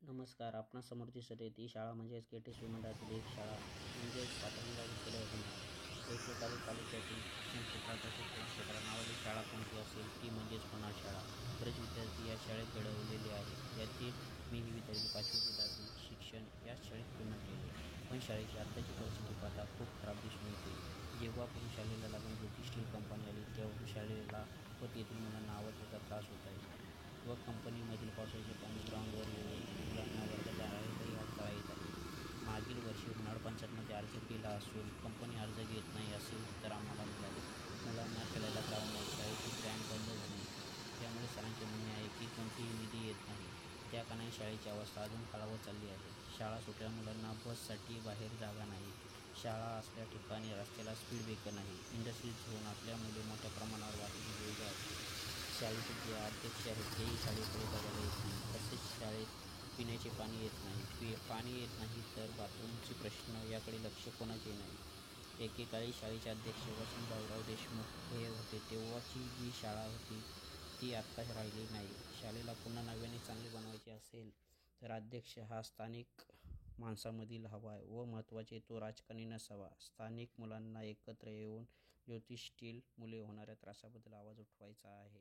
नमस्कार. आपणासमोर दिसत आहे ती शाळा म्हणजेच केटेश्वर मंडळातील एक शाळा म्हणजेच प्राथमिक विद्यालय होणार. एकेकाळी तालुक्यातील शिक्षण क्षेत्रात तसेच क्षेत्रात नावाची शाळा कोणती असेल ती म्हणजेच होणार शाळा. बरेच विद्यार्थी या शाळेत घडवलेले आहेत. यातील मीही विद्यार्थी 5वी ते 10वी शिक्षण याच शाळेत पूर्ण केले. पण शाळेची आत्ताची परिस्थिती पाहता खूप खराब दिसून येते. जेव्हापासून शाळेला लागून ज्योती स्टील कंपनी आली तेव्हापासून शाळेला व तेथील मुलांना आवाजाचा त्रास होत आहे व कंपनीमधील पावसाचे पाणी ग्राउंडवर येऊन मुलांना वर्गाच्या बाहेरही अडथळा येत आहे. मागील वर्षी होणार पंचायतमध्ये अर्ज केला असून कंपनी अर्ज घेत नाही असे उत्तर आम्हाला मिळाले. मुलांना खेळायला ग्राउंड नाही, शाळेची बँक बंद झाली. त्यामुळे सरांचे म्हणणे आहे की कोणतीही निधी येत नाही. त्या कारणाने शाळेची अवस्था अजून खालावत चालली आहे. शाळा सुटल्या मुलांना बससाठी बाहेर जागा नाही. शाळा असल्या ठिकाणी रस्त्याला स्पीड ब्रेकर नाही. इंडस्ट्रियल झोन असल्यामुळे मोठ्या प्रमाणावर वाहतूक सुविधा आहे. शाळेचे जे अध्यक्ष आहेत तेही शाळेकडे बघायला येत नाही. तसेच शाळेत पिण्याचे पाणी येत नाही. पाणी येत नाही तर बाथरूमचे प्रश्न याकडे लक्ष कोणाचे नाही. एकेकाळी शाळेचे अध्यक्ष वसंतराव देशमुख हे होते तेव्हाची जी शाळा होती ती आत्ता राहिली नाही. शाळेला पुन्हा नव्याने चांगले बनवायचे असेल तर अध्यक्ष हा स्थानिक माणसामधील हवा व महत्त्वाचे तो राजकारणी नसावा. स्थानिक मुलांना एकत्र येऊन ज्योती स्टील मुले होणाऱ्या त्रासाबद्दल आवाज उठवायचा आहे.